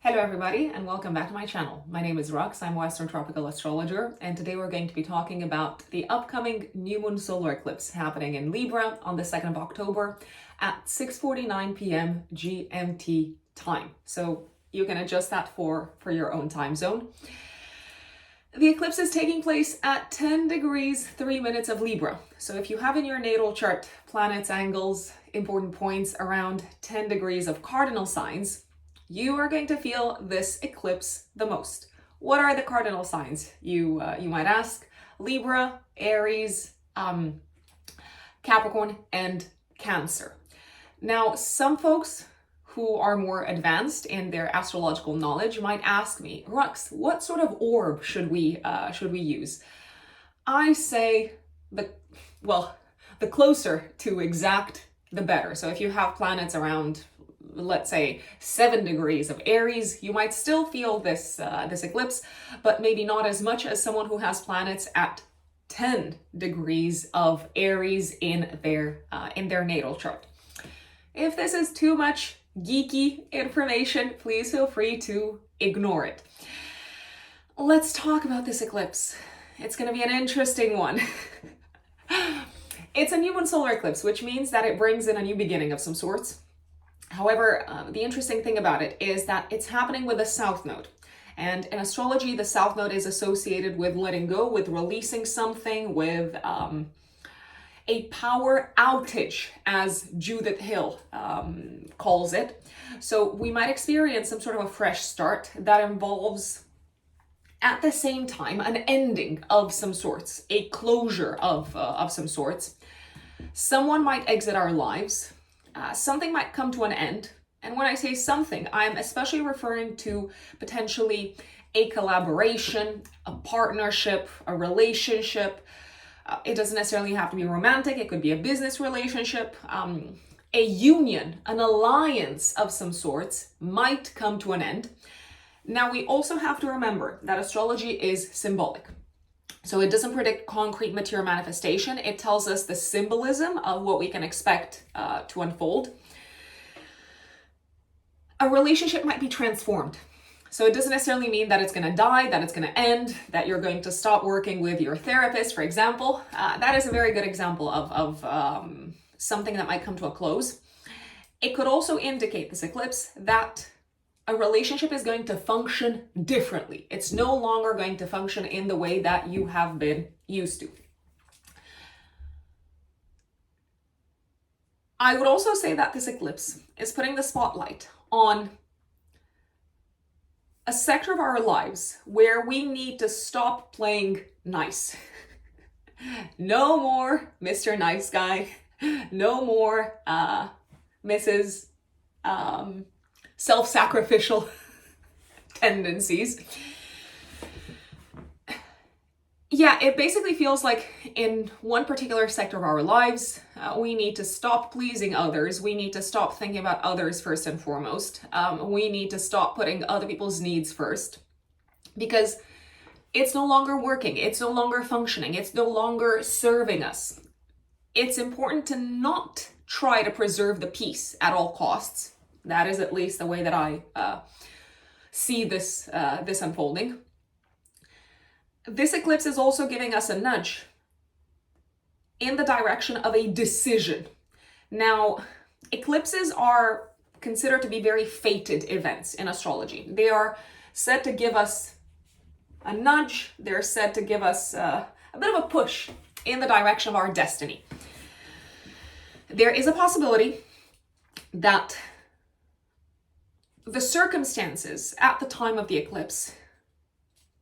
Hello everybody and welcome back to my channel. My name is Rux, I'm a Western Tropical Astrologer, and today we're going to be talking about the upcoming new moon solar eclipse happening in Libra on the 2nd of October at 6:49 p.m. GMT time. So you can adjust that for your own time zone. The eclipse is taking place at 10 degrees 3 minutes of Libra. So if you have in your natal chart planets, angles, important points around 10 degrees of cardinal signs, you are going to feel this eclipse the most. What are the cardinal signs, you might ask? Libra, Aries, Capricorn, and Cancer. Now, some folks who are more advanced in their astrological knowledge might ask me, Rux, what sort of orb should we use? I say the closer to exact, the better. So if you have planets around, let's say 7 degrees of Aries, you might still feel this eclipse, but maybe not as much as someone who has planets at 10 degrees of Aries in their natal chart. If this is too much geeky information, please feel free to ignore it. Let's talk about this eclipse. It's going to be an interesting one. It's a new moon solar eclipse, which means that it brings in a new beginning of some sorts. However, the interesting thing about it is that it's happening with a south node. And in astrology, the south node is associated with letting go, with releasing something, with a power outage, as Judith Hill calls it. So we might experience some sort of a fresh start that involves, at the same time, an ending of some sorts, a closure of some sorts. Someone might exit our lives. Something might come to an end. And when I say something, I'm especially referring to potentially a collaboration, a partnership, a relationship. It doesn't necessarily have to be romantic. It could be a business relationship. A union, an alliance of some sorts might come to an end. Now, we also have to remember that astrology is symbolic. So it doesn't predict concrete material manifestation. It tells us the symbolism of what we can expect to unfold. A relationship might be transformed. So it doesn't necessarily mean that it's going to die, that it's going to end, that you're going to stop working with your therapist, for example. That is a very good example of something that might come to a close. It could also indicate, this eclipse, that a relationship is going to function differently. It's no longer going to function in the way that you have been used to. I would also say that this eclipse is putting the spotlight on a sector of our lives where we need to stop playing nice. No more Mr. Nice Guy. No more Mrs. Self-sacrificial tendencies. Yeah, it basically feels like in one particular sector of our lives, we need to stop pleasing others. We need to stop thinking about others first and foremost. We need to stop putting other people's needs first, because it's no longer working. It's no longer functioning. It's no longer serving us. It's important to not try to preserve the peace at all costs. That is at least the way that I see this unfolding. This eclipse is also giving us a nudge in the direction of a decision. Now, eclipses are considered to be very fated events in astrology. They are said to give us a nudge. They're said to give us a bit of a push in the direction of our destiny. There is a possibility that the circumstances at the time of the eclipse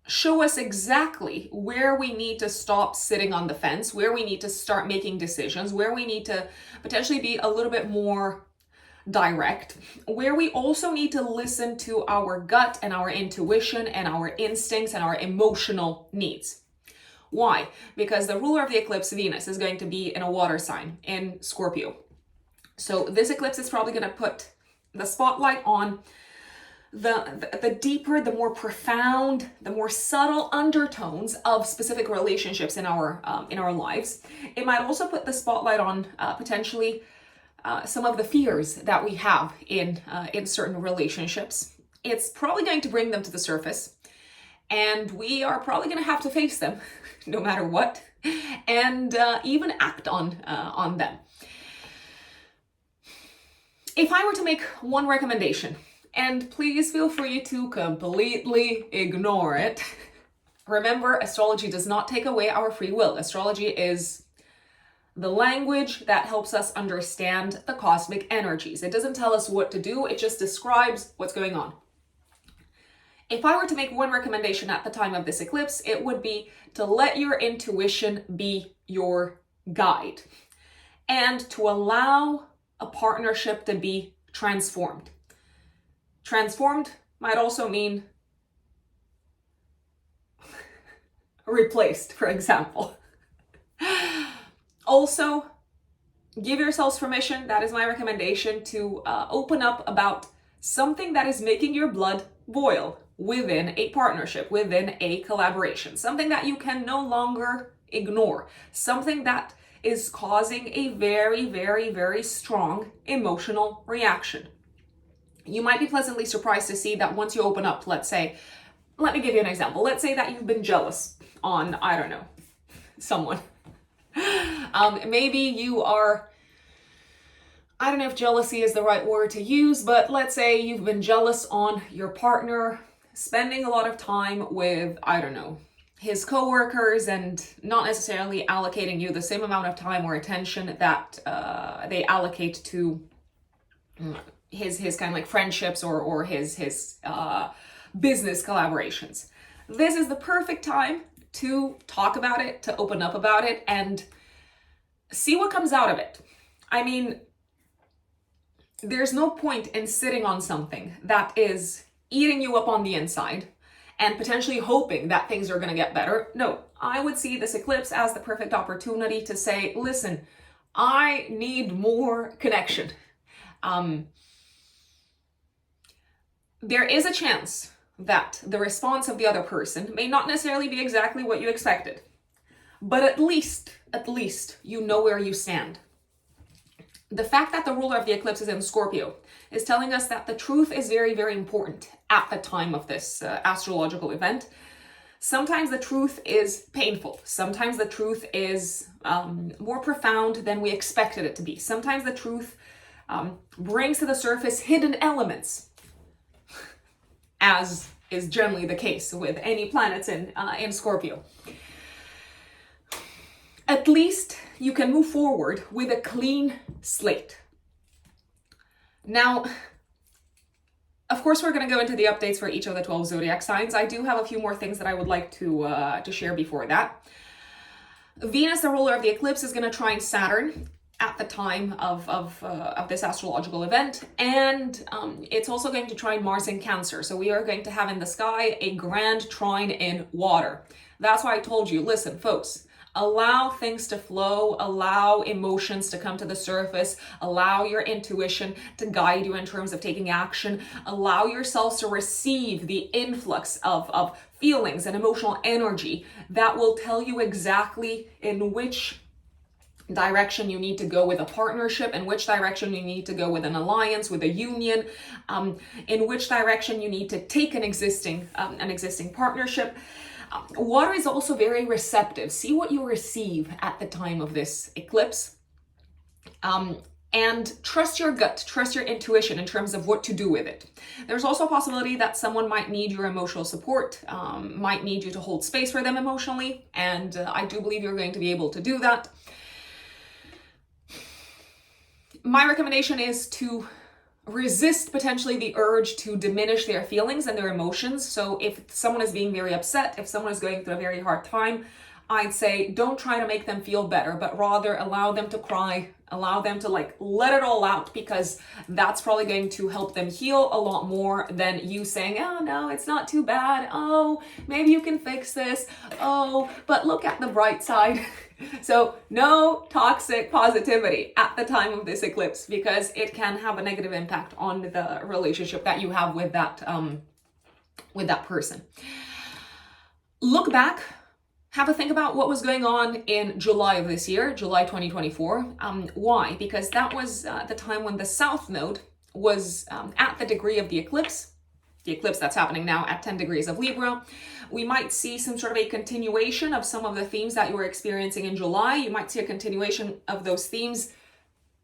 show us exactly where we need to stop sitting on the fence, where we need to start making decisions, where we need to potentially be a little bit more direct, where we also need to listen to our gut and our intuition and our instincts and our emotional needs. Why? Because the ruler of the eclipse, Venus, is going to be in a water sign in Scorpio. So this eclipse is probably going to put the spotlight on the deeper, the more profound, the more subtle undertones of specific relationships in our lives. It might also put the spotlight on potentially some of the fears that we have in certain relationships. it's probably going to bring them to the surface, and we are probably going to have to face them no matter what, and even act on them. If I were to make one recommendation, and please feel free to completely ignore it, remember, astrology does not take away our free will. Astrology is the language that helps us understand the cosmic energies. It doesn't tell us what to do, it just describes what's going on. If I were to make one recommendation at the time of this eclipse, it would be to let your intuition be your guide and to allow a partnership to be transformed. Transformed might also mean replaced, for example. Also, give yourselves permission, that is my recommendation, to open up about something that is making your blood boil within a partnership, within a collaboration, something that you can no longer ignore, something that is causing a very, very, very strong emotional reaction. You might be pleasantly surprised to see that once you open up, let's say, let me give you an example. Let's say that you've been jealous on, I don't know, someone. Maybe you are, I don't know if jealousy is the right word to use, but let's say you've been jealous on your partner spending a lot of time with, I don't know, his coworkers and not necessarily allocating you the same amount of time or attention that they allocate to his kind of like friendships or his business collaborations. This is the perfect time to talk about it, to open up about it, and see what comes out of it. I mean, there's no point in sitting on something that is eating you up on the inside and potentially hoping that things are going to get better. No, I would see this eclipse as the perfect opportunity to say, listen, I need more connection. There is a chance that the response of the other person may not necessarily be exactly what you expected, but at least you know where you stand. The fact that the ruler of the eclipse is in Scorpio is telling us that the truth is very, very important at the time of this astrological event. Sometimes the truth is painful. Sometimes the truth is more profound than we expected it to be. Sometimes the truth brings to the surface hidden elements, as is generally the case with any planets in Scorpio. At least you can move forward with a clean slate. Now, of course, we're going to go into the updates for each of the 12 zodiac signs. I do have a few more things that I would like to share before that. Venus, the ruler of the eclipse, is going to trine Saturn at the time of this astrological event, and it's also going to trine Mars in Cancer. So we are going to have in the sky a grand trine in water. That's why I told you, listen, folks, allow things to flow, allow emotions to come to the surface, allow your intuition to guide you in terms of taking action, allow yourselves to receive the influx of feelings and emotional energy that will tell you exactly in which direction you need to go with a partnership, in which direction you need to go with an alliance, with a union, in which direction you need to take an existing partnership. Water is also very receptive. See what you receive at the time of this eclipse. And trust your gut, trust your intuition in terms of what to do with it. There's also a possibility that someone might need your emotional support, might need you to hold space for them emotionally, and I do believe you're going to be able to do that. My recommendation is to resist potentially the urge to diminish their feelings and their emotions. So if someone is being very upset, if someone is going through a very hard time, I'd say don't try to make them feel better, but rather allow them to cry, allow them to let it all out, because that's probably going to help them heal a lot more than you saying, oh no, it's not too bad. Oh, maybe you can fix this. Oh, but look at the bright side. So no toxic positivity at the time of this eclipse, because it can have a negative impact on the relationship that you have with that person. Look back. Have a think about what was going on in July of this year, July 2024. Why? Because that was the time when the South Node was at the degree of the eclipse. the eclipse that's happening now at 10 degrees of Libra. We might see some sort of a continuation of some of the themes that you were experiencing in July. You might see a continuation of those themes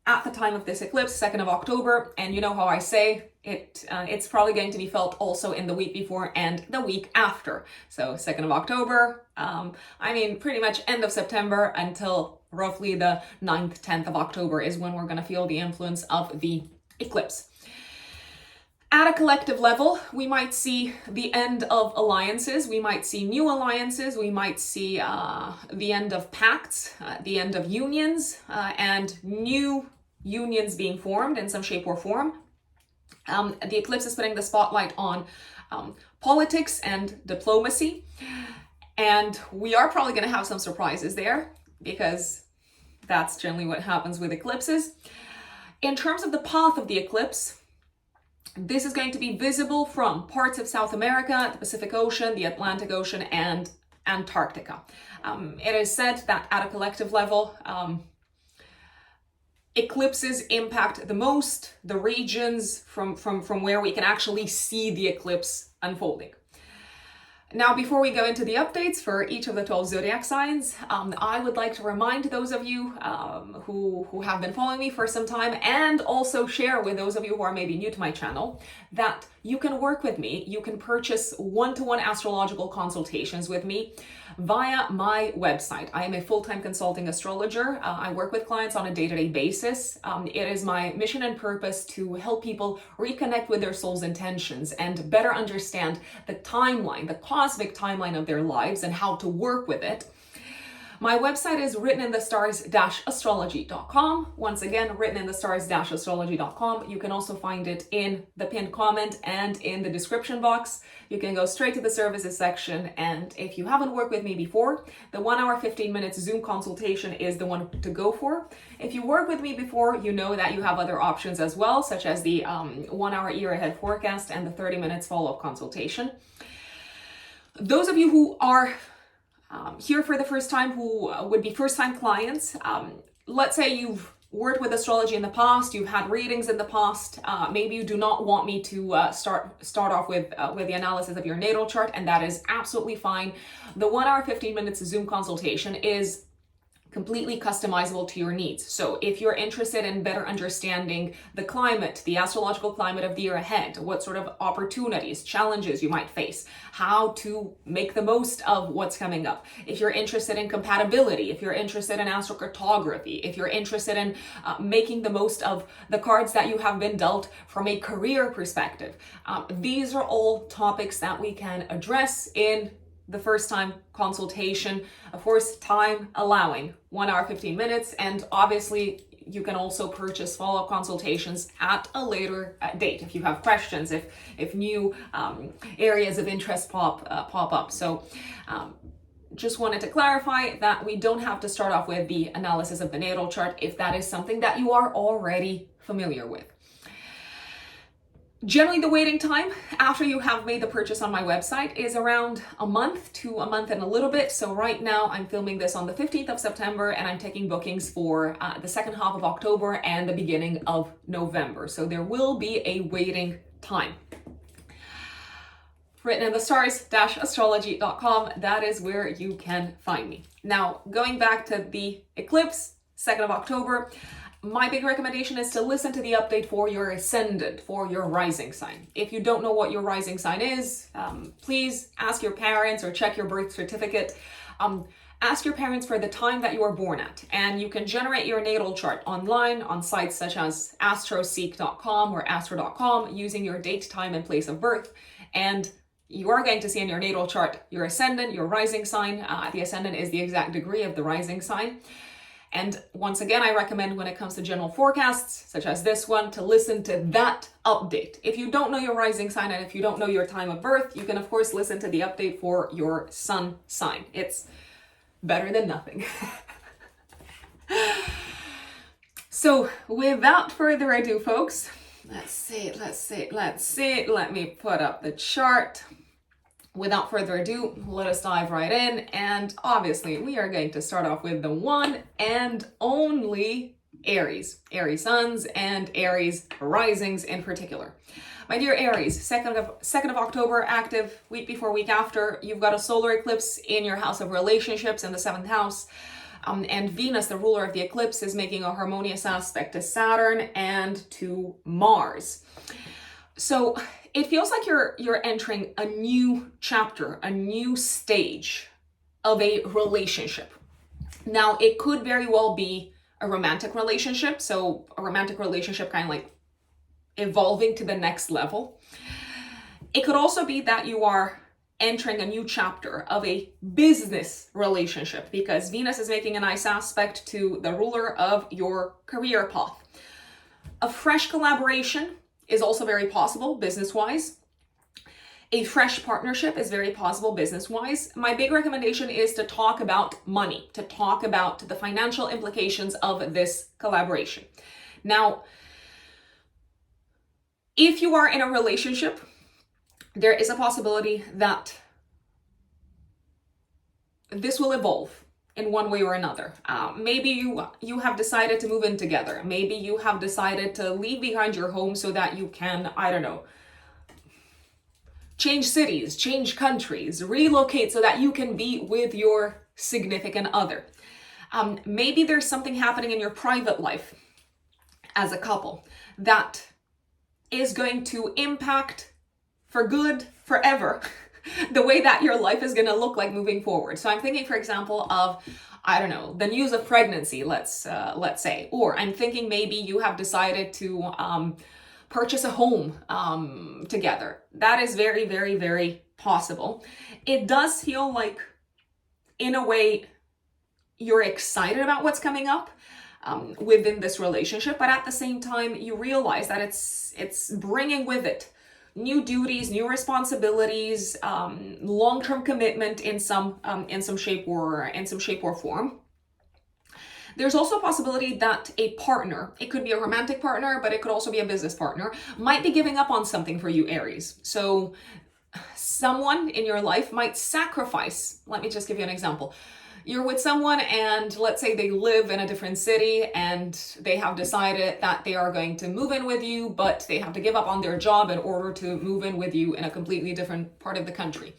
at the time of this eclipse, 2nd of October. And you know how I say it's probably going to be felt also in the week before and the week after. So 2nd of October, pretty much end of September until roughly the 9th, 10th of October is when we're going to feel the influence of the eclipse. At a collective level, we might see the end of alliances, we might see new alliances, we might see the end of pacts, the end of unions, and new unions being formed in some shape or form. The eclipse is putting the spotlight on politics and diplomacy, and we are probably going to have some surprises there because that's generally what happens with eclipses. In terms of the path of the eclipse, this is going to be visible from parts of South America, the Pacific Ocean, the Atlantic Ocean, and Antarctica. It is said that at a collective level, eclipses impact the most the regions from where we can actually see the eclipse unfolding. Now, before we go into the updates for each of the 12 zodiac signs, I would like to remind those of you who have been following me for some time, and also share with those of you who are maybe new to my channel, that you can work with me. You can purchase one-to-one astrological consultations with me via my website. I am a full-time consulting astrologer. I work with clients on a day-to-day basis. It is my mission and purpose to help people reconnect with their soul's intentions and better understand the timeline, the cosmic timeline of their lives, and how to work with it. My website is writteninthestars-astrology.com. Once again, writteninthestars-astrology.com. You can also find it in the pinned comment and in the description box. You can go straight to the services section, and if you haven't worked with me before, the 1 hour 15 minutes Zoom consultation is the one to go for. If you worked with me before, you know that you have other options as well, such as the 1 hour year ahead forecast and the 30 minutes follow-up consultation. Those of you who are here for the first time, who would be first-time clients, let's say you've worked with astrology in the past, you've had readings in the past, maybe you do not want me to start off with the analysis of your natal chart, and that is absolutely fine. The 1 hour 15 minutes Zoom consultation is completely customizable to your needs. So if you're interested in better understanding the climate, the astrological climate of the year ahead, what sort of opportunities, challenges you might face, how to make the most of what's coming up. If you're interested in compatibility, if you're interested in astrocartography, if you're interested in making the most of the cards that you have been dealt from a career perspective, these are all topics that we can address in the first time consultation, of course, time allowing, 1 hour 15 minutes, and obviously you can also purchase follow-up consultations at a later date if you have questions, if new areas of interest pop up. So just wanted to clarify that we don't have to start off with the analysis of the natal chart if that is something that you are already familiar with. Generally, the waiting time after you have made the purchase on my website is around a month to a month and a little bit. So right now I'm filming this on the 15th of September, and I'm taking bookings for the second half of October and the beginning of November. So there will be a waiting time. writteninthestars-astrology.com, that is where you can find me. Now, going back to the eclipse, 2nd of October, my big recommendation is to listen to the update for your ascendant, for your rising sign. If you don't know what your rising sign is, please ask your parents or check your birth certificate. Ask your parents for the time that you were born at, and you can generate your natal chart online on sites such as astroseek.com or astro.com using your date, time, and place of birth. And you are going to see in your natal chart your ascendant, your rising sign. The ascendant is the exact degree of the rising sign. And once again, I recommend when it comes to general forecasts, such as this one, to listen to that update. If you don't know your rising sign and if you don't know your time of birth, you can of course listen to the update for your sun sign. It's better than nothing. So without further ado, folks, let's see. Let me put up the chart. Without further ado, let us dive right in. And obviously, we are going to start off with the one and only Aries, Aries suns and Aries risings in particular. My dear Aries, 2nd of October, active week before, week after. You've got a solar eclipse in your house of relationships in the 7th house. And Venus, the ruler of the eclipse, is making a harmonious aspect to Saturn and to Mars. So it feels like you're entering a new chapter, a new stage of a relationship. Now, it could very well be a romantic relationship. So a romantic relationship kind of like evolving to the next level. It could also be that you are entering a new chapter of a business relationship because Venus is making a nice aspect to the ruler of your career path. A fresh collaboration is also very possible business-wise. A fresh partnership is very possible business-wise. My big recommendation is to talk about money, to talk about the financial implications of this collaboration. Now, if you are in a relationship, there is a possibility that this will evolve in one way or another. Maybe you have decided to move in together. Maybe you have decided to leave behind your home so that you can, I don't know, change cities, change countries, relocate so that you can be with your significant other. Maybe there's something happening in your private life as a couple that is going to impact for good, forever, the way that your life is going to look like moving forward. So I'm thinking, for example, of, I don't know, the news of pregnancy, let's say, or I'm thinking maybe you have decided to purchase a home together. That is very, very, very possible. It does feel like, in a way, you're excited about what's coming up within this relationship, but at the same time, you realize that it's bringing with it new duties, new responsibilities, long-term commitment in some shape or form. There's also a possibility that a partner, it could be a romantic partner, but it could also be a business partner, might be giving up on something for you, Aries. So someone in your life might sacrifice. Let me just give you an example. You're with someone and let's say they live in a different city and they have decided that they are going to move in with you, but they have to give up on their job in order to move in with you in a completely different part of the country.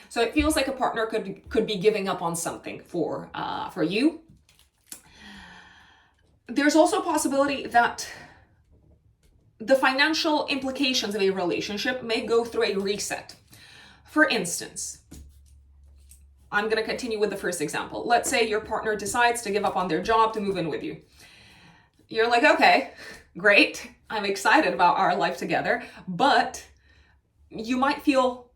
So it feels like a partner could be giving up on something for you. There's also a possibility that the financial implications of a relationship may go through a reset. For instance, I'm going to continue with the first example. Let's say your partner decides to give up on their job to move in with you. You're like, okay, great. I'm excited about our life together, but you might feel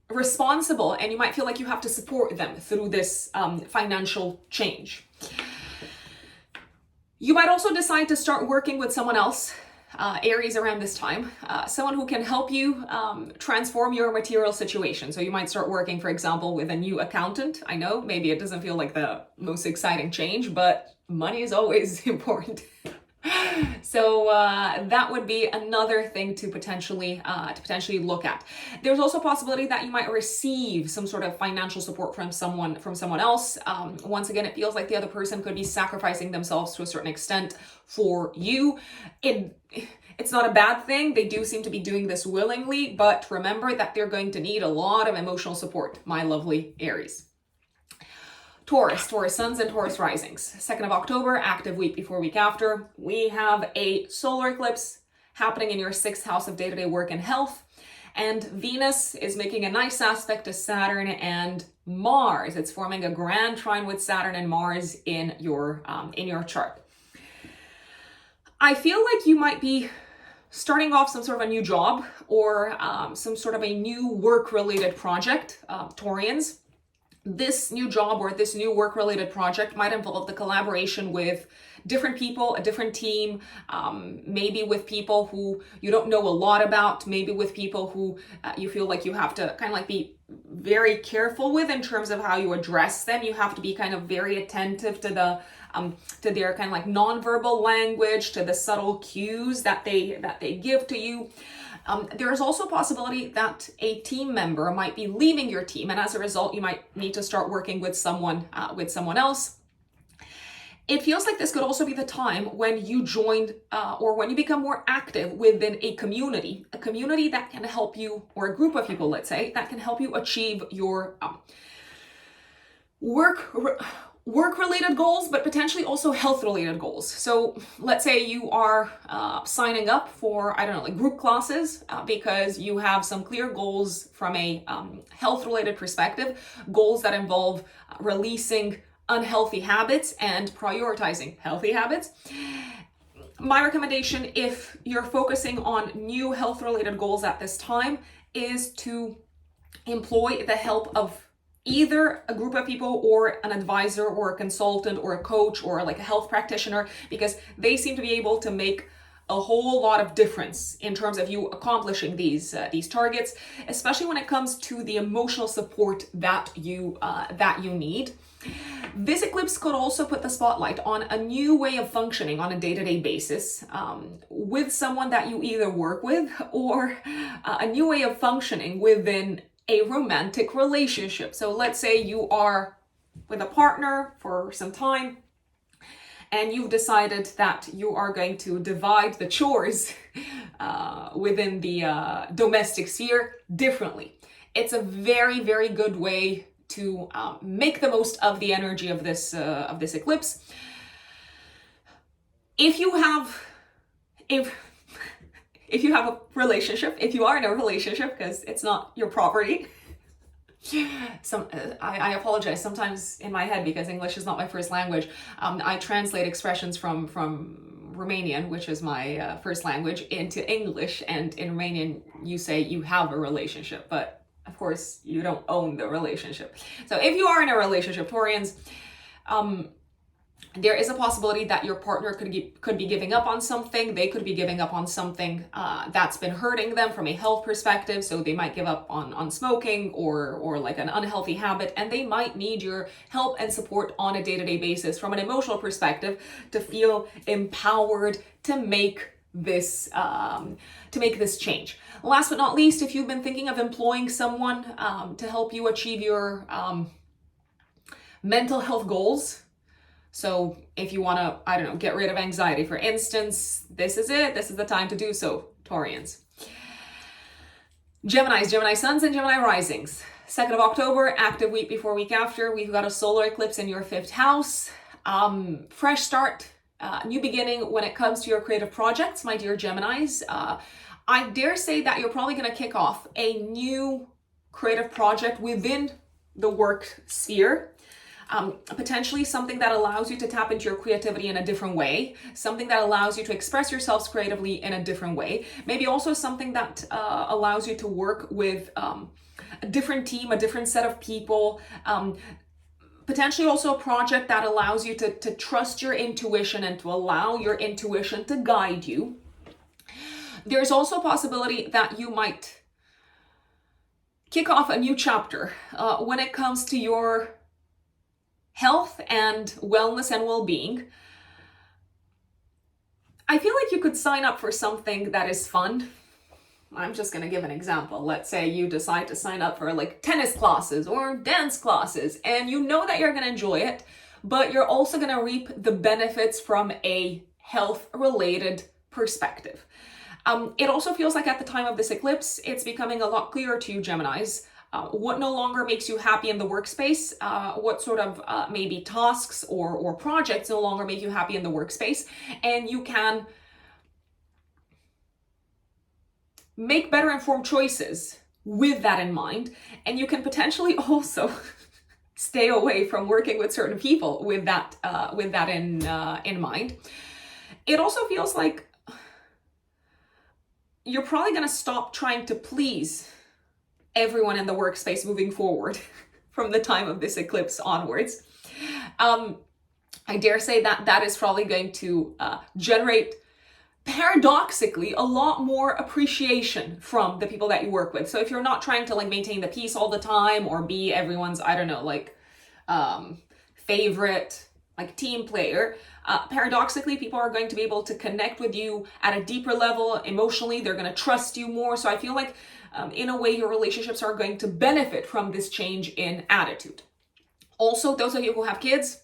responsible and you might feel like you have to support them through this financial change. You might also decide to start working with someone else, Aries, around this time, someone who can help you transform your material situation. So you might start working, for example, with a new accountant. I know maybe it doesn't feel like the most exciting change, but money is always important. So that would be another thing to potentially look at. There's also a possibility that you might receive some sort of financial support from someone else. Once again, it feels like the other person could be sacrificing themselves to a certain extent for you. It's not a bad thing. They do seem to be doing this willingly, but remember that they're going to need a lot of emotional support, my lovely Aries. Taurus suns and Taurus risings. 2nd of October, active week before, week after. We have a solar eclipse happening in your 6th house of day-to-day work and health. And Venus is making a nice aspect to Saturn and Mars. It's forming a grand trine with Saturn and Mars in your chart. I feel like you might be starting off some sort of a new job or some sort of a new work-related project, Taurians. This new job or this new work-related project might involve the collaboration with different people, a different team, maybe with people who you don't know a lot about, maybe with people who you feel like you have to kind of like be very careful with in terms of how you address them. You have to be kind of very attentive to their kind of like nonverbal language, to the subtle cues that they give to you. There is also a possibility that a team member might be leaving your team, and as a result, you might need to start working with someone else. It feels like this could also be the time when you join or when you become more active within a community that can help you, or a group of people, let's say, that can help you achieve your work-related goals, but potentially also health-related goals. So let's say you are signing up for, I don't know, like group classes because you have some clear goals from a health-related perspective, goals that involve releasing unhealthy habits and prioritizing healthy habits. My recommendation, if you're focusing on new health-related goals at this time, is to employ the help of either a group of people or an advisor or a consultant or a coach or like a health practitioner, because they seem to be able to make a whole lot of difference in terms of you accomplishing these targets, especially when it comes to the emotional support that you need. This eclipse could also put the spotlight on a new way of functioning on a day-to-day basis with someone that you either work with, or a new way of functioning within a romantic relationship. So let's say you are with a partner for some time and you've decided that you are going to divide the chores within the domestic sphere differently. It's a very, very good way to make the most of the energy of this eclipse. If you have a relationship, if you are in a relationship, because it's not your property. I apologize, sometimes in my head, because English is not my first language, I translate expressions from Romanian, which is my first language, into English, and in Romanian you say you have a relationship, but of course you don't own the relationship. So if you are in a relationship, Taurians, there is a possibility that your partner could be giving up on something. They could be giving up on something that's been hurting them from a health perspective. So they might give up on smoking or like an unhealthy habit, and they might need your help and support on a day-to-day basis from an emotional perspective to feel empowered to make this change. Last but not least, if you've been thinking of employing someone to help you achieve your mental health goals. So if you want to, I don't know, get rid of anxiety, for instance, this is it. This is the time to do so, Taurians. Geminis, Gemini suns and Gemini risings. 2nd of October, active week before, week after. We've got a solar eclipse in your 5th house. Fresh start, new beginning when it comes to your creative projects, my dear Geminis. I dare say that you're probably going to kick off a new creative project within the work sphere. Potentially something that allows you to tap into your creativity in a different way, something that allows you to express yourselves creatively in a different way, maybe also something that allows you to work with a different team, a different set of people, potentially also a project that allows you to trust your intuition and to allow your intuition to guide you. There's also a possibility that you might kick off a new chapter when it comes to your health and wellness and well-being. I feel like you could sign up for something that is fun. I'm just going to give an example. Let's say you decide to sign up for like tennis classes or dance classes, and you know that you're going to enjoy it, but you're also going to reap the benefits from a health-related perspective. It also feels like at the time of this eclipse, it's becoming a lot clearer to you, Geminis, what no longer makes you happy in the workspace, what sort of maybe tasks or projects no longer make you happy in the workspace, and you can make better informed choices with that in mind, and you can potentially also stay away from working with certain people with that in mind. It also feels like you're probably going to stop trying to please everyone in the workspace moving forward from the time of this eclipse onwards. I dare say that is probably going to generate, paradoxically, a lot more appreciation from the people that you work with. So if you're not trying to like maintain the peace all the time or be everyone's, I don't know, like favorite like team player, paradoxically, people are going to be able to connect with you at a deeper level emotionally. They're going to trust you more. So I feel like in a way, your relationships are going to benefit from this change in attitude. Also, those of you who have kids,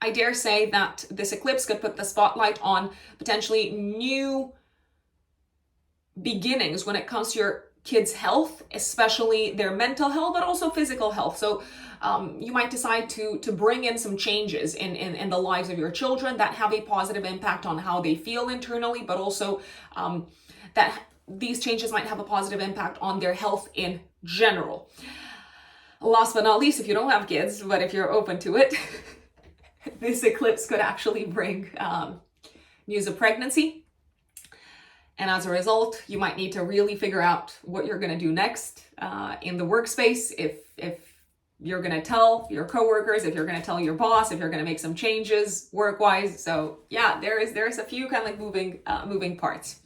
I dare say that this eclipse could put the spotlight on potentially new beginnings when it comes to your kids' health, especially their mental health, but also physical health. So you might decide to bring in some changes in the lives of your children that have a positive impact on how they feel internally, but also that these changes might have a positive impact on their health in general. Last but not least, if you don't have kids, but if you're open to it, this eclipse could actually bring news of pregnancy. And as a result, you might need to really figure out what you're going to do next in the workspace. If you're going to tell your coworkers, if you're going to tell your boss, if you're going to make some changes work-wise. So yeah, there's a few kind of like moving parts.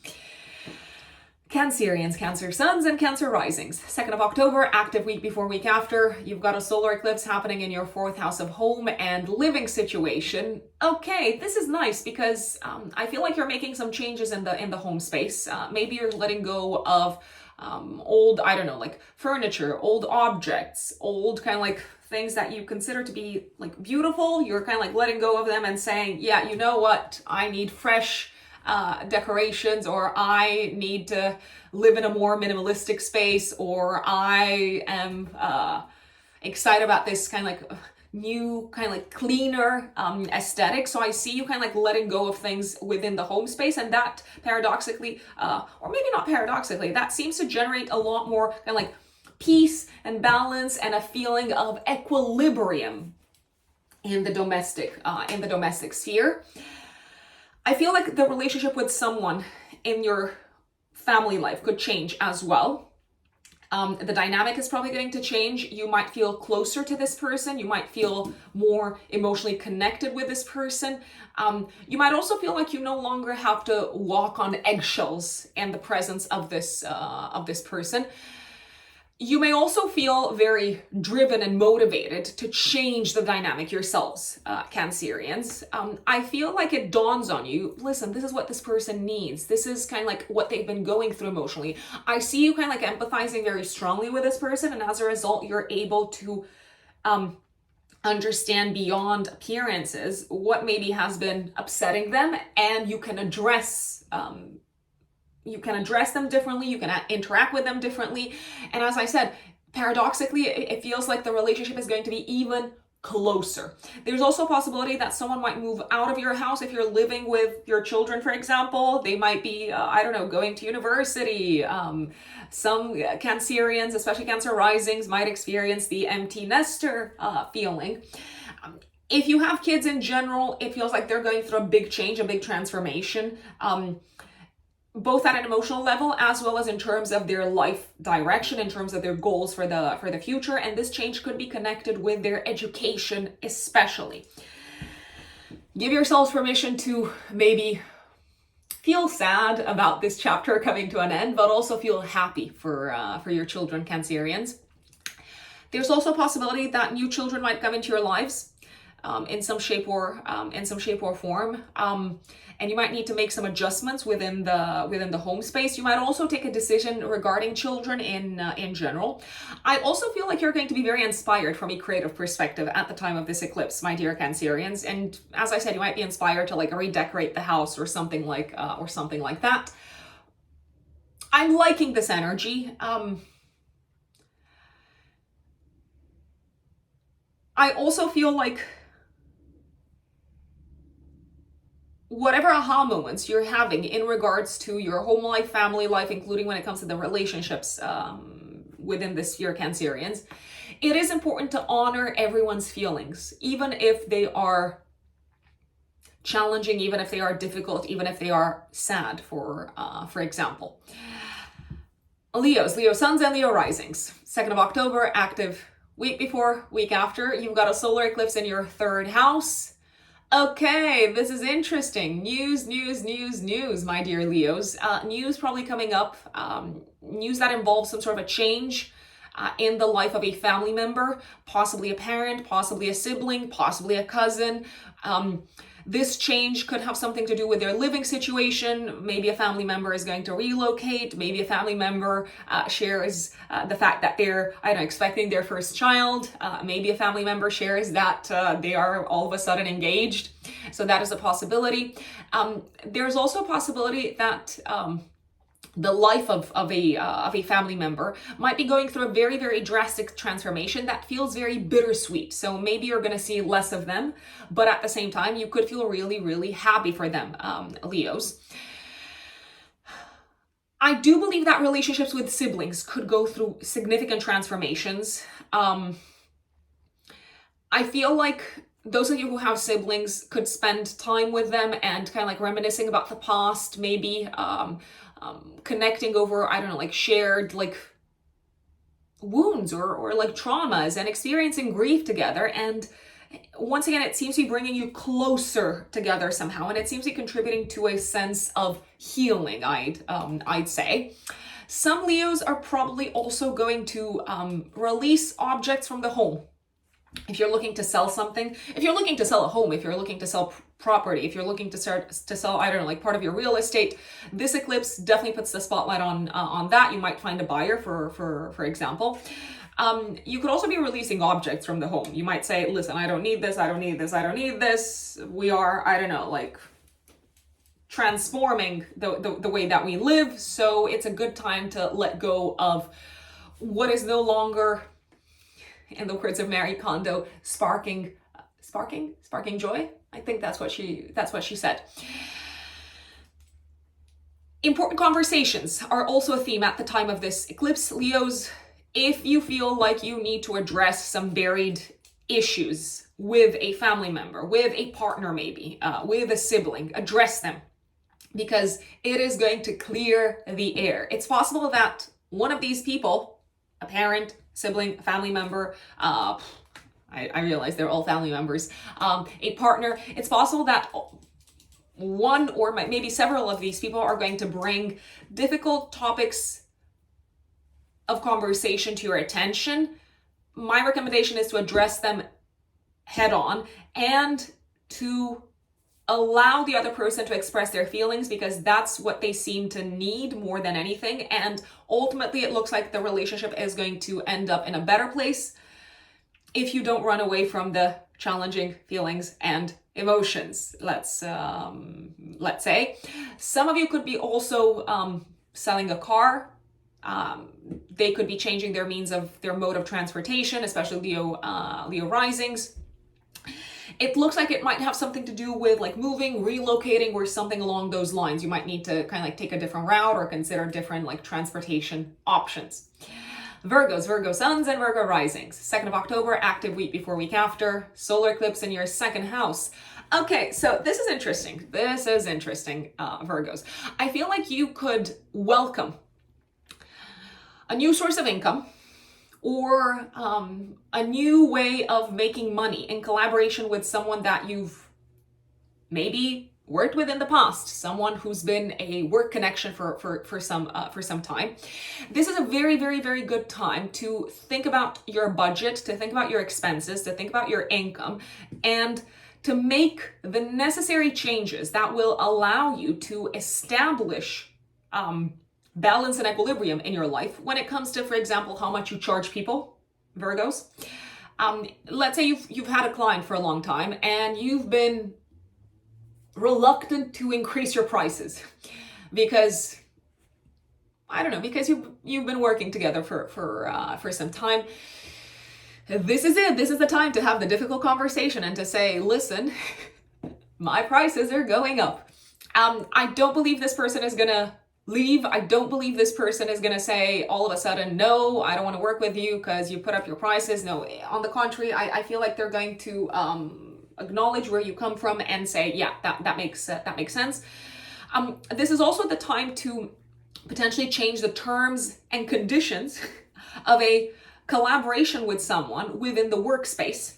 Cancerians, Cancer suns and Cancer risings. 2nd of October, active week before, week after. You've got a solar eclipse happening in your 4th house of home and living situation. Okay, this is nice because I feel like you're making some changes in the home space. Maybe you're letting go of old, I don't know, like furniture, old objects, old kind of like things that you consider to be like beautiful. You're kind of like letting go of them and saying, yeah, you know what? I need fresh decorations, or I need to live in a more minimalistic space, or I am excited about this kind of like new kind of like cleaner aesthetic. So I see you kind of like letting go of things within the home space, and that paradoxically, or maybe not paradoxically, that seems to generate a lot more kind of like peace and balance and a feeling of equilibrium in the domestic sphere. I feel like the relationship with someone in your family life could change as well. The dynamic is probably going to change. You might feel closer to this person. You might feel more emotionally connected with this person. You might also feel like you no longer have to walk on eggshells in the presence of this person. You may also feel very driven and motivated to change the dynamic yourselves, Cancerians. I feel like it dawns on you, listen, this is what this person needs. This is kind of like what they've been going through emotionally. I see you kind of like empathizing very strongly with this person, and as a result, you're able to understand beyond appearances what maybe has been upsetting them, and you can address them differently, you can interact with them differently. And as I said, paradoxically, it feels like the relationship is going to be even closer. There's also a possibility that someone might move out of your house if you're living with your children, for example. They might be, going to university. Some Cancerians, especially Cancer risings, might experience the empty nester feeling. If you have kids in general, it feels like they're going through a big change, a big transformation. Both at an emotional level as well as in terms of their life direction, in terms of their goals for the future. And this change could be connected with their education especially. Give yourselves permission to maybe feel sad about this chapter coming to an end, but also feel happy for your children, Cancerians. There's also a possibility that new children might come into your lives in some shape or form. And you might need to make some adjustments within the home space. You might also take a decision regarding children in general. I also feel like you're going to be very inspired from a creative perspective at the time of this eclipse, my dear Cancerians. And as I said, you might be inspired to like redecorate the house or something like that. I'm liking this energy. I also feel like whatever aha moments you're having in regards to your home life, family life, including when it comes to the relationships within this year, Cancerians, it is important to honor everyone's feelings, even if they are challenging, even if they are difficult, even if they are sad, for example. Leo suns and Leo risings. 2nd of October, active week before, week after. You've got a solar eclipse in your 3rd house. Okay, this is interesting. News, my dear Leos. News probably coming up. News that involves some sort of a change in the life of a family member, possibly a parent, possibly a sibling, possibly a cousin. This change could have something to do with their living situation. Maybe a family member is going to relocate. Maybe a family member shares the fact that they're, I don't know, expecting their first child. Maybe a family member shares that they are all of a sudden engaged. So that is a possibility. There's also a possibility that the life of a family member might be going through a very, very drastic transformation that feels very bittersweet. So maybe you're going to see less of them, but at the same time, you could feel really, really happy for them, Leos. I do believe that relationships with siblings could go through significant transformations. I feel like those of you who have siblings could spend time with them and kind of like reminiscing about the past, maybe connecting over, I don't know, like shared like wounds or like traumas and experiencing grief together. And once again, it seems to be bringing you closer together somehow, and it seems to be contributing to a sense of healing, I'd say. Some Leos are probably also going to release objects from the home. If you're looking to sell something, if you're looking to sell a home, if you're looking to sell property, if you're looking to sell, I don't know, like part of your real estate, this eclipse definitely puts the spotlight on that. You might find a buyer, for example. You could also be releasing objects from the home. You might say, listen, I don't need this, I don't need this, I don't need this. We are, I don't know, like transforming the way that we live. So it's a good time to let go of what is no longer, in the words of Marie Kondo, sparking joy. I think that's what she said. Important conversations are also a theme at the time of this eclipse, Leos. If you feel like you need to address some buried issues with a family member, with a partner maybe, with a sibling, address them, because it is going to clear the air. It's possible that one of these people, a parent, sibling, family member, I realize they're all family members, a partner, it's possible that one or maybe several of these people are going to bring difficult topics of conversation to your attention. My recommendation is to address them head on and to allow the other person to express their feelings, because that's what they seem to need more than anything. And ultimately, it looks like the relationship is going to end up in a better place if you don't run away from the challenging feelings and emotions. Let's say some of you could be also selling a car. They could be changing their mode of transportation, especially Leo risings. It looks like it might have something to do with like moving, relocating, or something along those lines. You might need to kind of like take a different route or consider different like transportation options. Virgos, Virgo suns and Virgo risings. 2nd of October, active week before week after, solar eclipse in your 2nd house. Okay, so this is interesting. Virgos. I feel like you could welcome a new source of income, or a new way of making money in collaboration with someone that you've maybe worked with in the past, someone who's been a work connection for some time. This is a very, very, very good time to think about your budget, to think about your expenses, to think about your income, and to make the necessary changes that will allow you to establish balance and equilibrium in your life when it comes to, for example, how much you charge people, Virgos. Let's say you've had a client for a long time and you've been reluctant to increase your prices because you've been working together for some time. This is it. This is the time to have the difficult conversation and to say, listen, my prices are going up. I don't believe this person is gonna leave. I don't believe this person is going to say all of a sudden, no, I don't want to work with you because you put up your prices. No, on the contrary, I feel like they're going to acknowledge where you come from and say, yeah, that makes sense. This is also the time to potentially change the terms and conditions of a collaboration with someone within the workspace.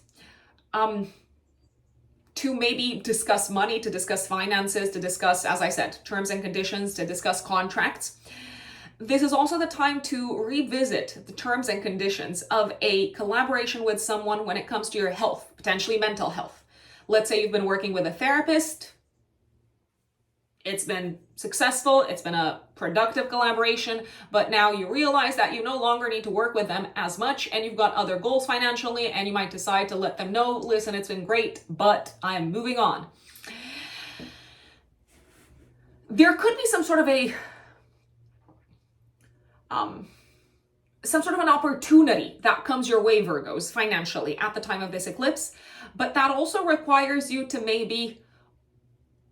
To maybe discuss money, to discuss finances, to discuss, as I said, terms and conditions, to discuss contracts. This is also the time to revisit the terms and conditions of a collaboration with someone when it comes to your health, potentially mental health. Let's say you've been working with a therapist. It's been successful, it's been a productive collaboration, but now you realize that you no longer need to work with them as much and you've got other goals financially, and you might decide to let them know, listen, it's been great, but I'm moving on. There could be some sort of an opportunity that comes your way, Virgos, financially at the time of this eclipse, but that also requires you to maybe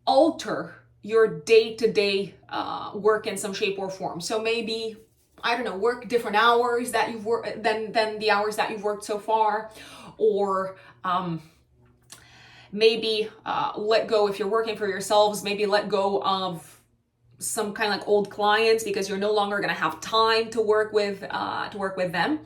alter your day-to-day work in some shape or form. So maybe, I don't know, work different hours that you've worked than the hours that you've worked so far, or maybe let go, if you're working for yourselves, maybe let go of some kind of like old clients because you're no longer going to have time to work with them.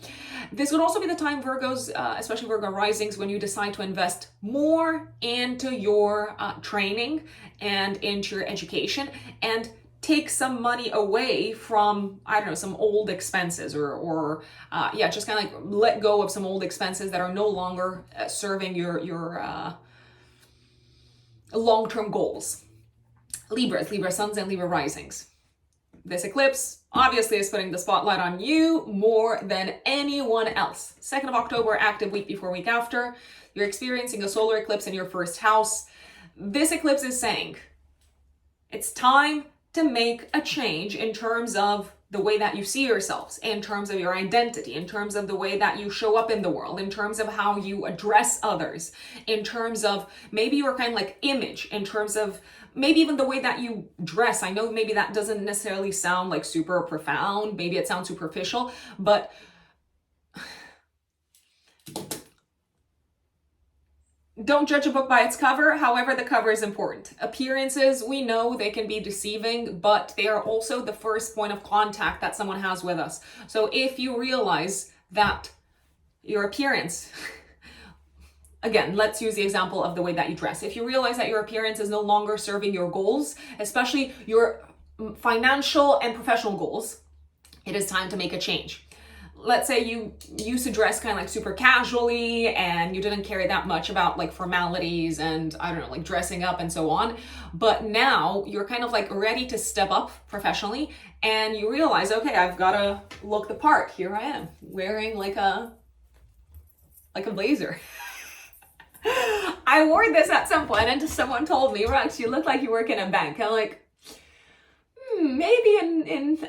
This would also be the time, Virgos, especially Virgo risings, when you decide to invest more into your training and into your education, and take some money away from, I don't know, some old expenses, or just kind of like let go of some old expenses that are no longer serving your long-term goals. Libra suns and Libra risings. This eclipse obviously is putting the spotlight on you more than anyone else. 2nd of October, active week before, week after. You're experiencing a solar eclipse in your first house. This eclipse is saying it's time to make a change in terms of the way that you see yourselves, in terms of your identity, in terms of the way that you show up in the world, in terms of how you address others, in terms of maybe your kind of like image, in terms of maybe even the way that you dress. I know maybe that doesn't necessarily sound like super profound, maybe it sounds superficial, but don't judge a book by its cover. However, the cover is important. Appearances, we know they can be deceiving, but they are also the first point of contact that someone has with us. So if you realize that your appearance, again, let's use the example of the way that you dress. If you realize that your appearance is no longer serving your goals, especially your financial and professional goals, it is time to make a change. Let's say you used to dress kind of like super casually and you didn't care that much about like formalities and, I don't know, like dressing up and so on. But now you're kind of like ready to step up professionally and you realize, okay, I've got to look the part. Here I am wearing like a blazer. I wore this at some point and someone told me, Rex, you look like you work in a bank. I'm like, maybe in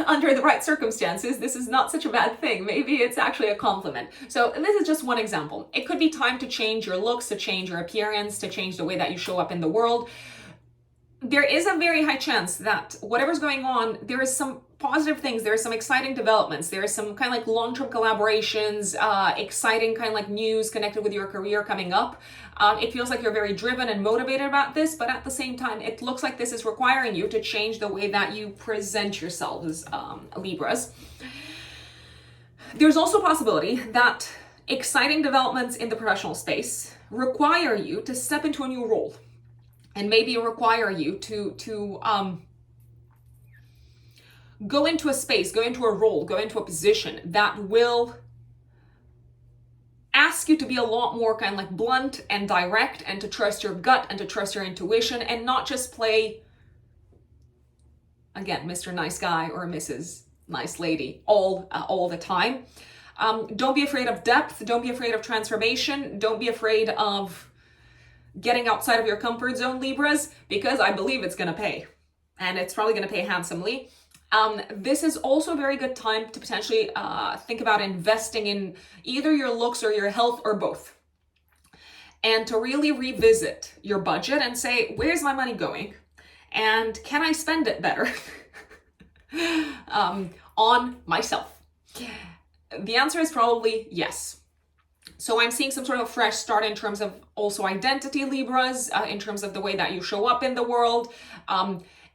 under the right circumstances, this is not such a bad thing. Maybe it's actually a compliment. So this is just one example. It could be time to change your looks, to change your appearance, to change the way that you show up in the world. There is a very high chance that whatever's going on, there is some positive things, there are some exciting developments, there are some kind of like long-term collaborations, exciting kind of like news connected with your career coming up. It feels like you're very driven and motivated about this, but at the same time, it looks like this is requiring you to change the way that you present yourselves, Libras. There's also a possibility that exciting developments in the professional space require you to step into a new role. And maybe require you to go into a space, go into a role, go into a position that will ask you to be a lot more kind of like blunt and direct, and to trust your gut and to trust your intuition, and not just play, again, Mr. Nice Guy or Mrs. Nice Lady all the time. Don't be afraid of depth. Don't be afraid of transformation. Don't be afraid of getting outside of your comfort zone, Libras, because I believe it's going to pay, and it's probably going to pay handsomely. This is also a very good time to potentially think about investing in either your looks or your health, or both, and to really revisit your budget and say, where's my money going, and can I spend it better on myself? The answer is probably yes. So I'm seeing some sort of fresh start in terms of also identity, Libras, in terms of the way that you show up in the world.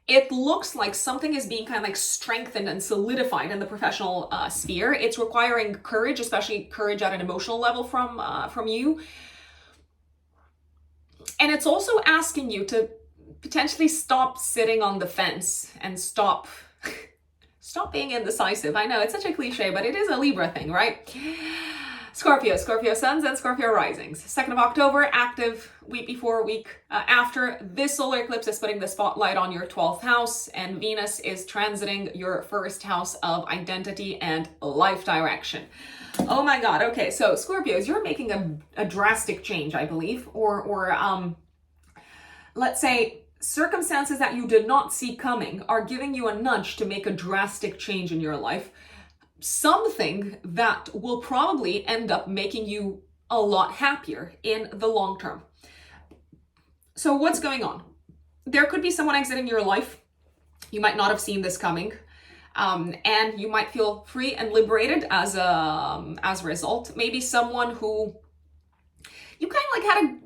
It looks like something is being kind of like strengthened and solidified in the professional sphere. It's requiring courage, especially courage at an emotional level from you. And it's also asking you to potentially stop sitting on the fence and stop being indecisive. I know it's such a cliche, but it is a Libra thing, right? Scorpio suns and Scorpio risings. 2nd of October, active week before, week after. This solar eclipse is putting the spotlight on your 12th house, and Venus is transiting your 1st house of identity and life direction. Oh my God. Okay, so Scorpios, you're making a drastic change, I believe, or let's say circumstances that you did not see coming are giving you a nudge to make a drastic change in your life. Something that will probably end up making you a lot happier in the long term. So what's going on? There could be someone exiting your life. You might not have seen this coming. And you might feel free and liberated as a result. Maybe someone who you kind of like had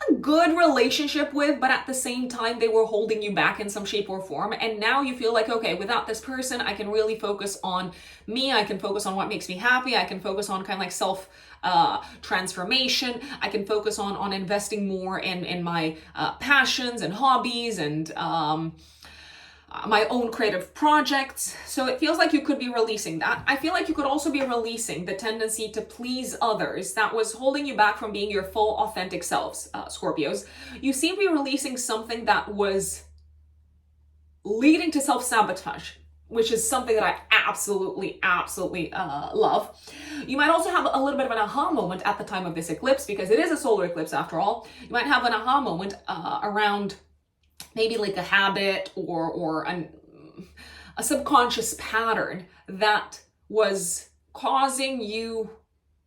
a good relationship with, but at the same time they were holding you back in some shape or form, and now you feel like, okay, without this person I can really focus on me, I can focus on what makes me happy, I can focus on kind of like self transformation, I can focus on investing more in my passions and hobbies and my own creative projects. So it feels like you could be releasing that. I feel like you could also be releasing the tendency to please others that was holding you back from being your full authentic selves, Scorpios. You seem to be releasing something that was leading to self-sabotage, which is something that I absolutely love. You might also have a little bit of an aha moment at the time of this eclipse, because it is a solar eclipse after all. You might have an aha moment around maybe like a habit or a subconscious pattern that was causing you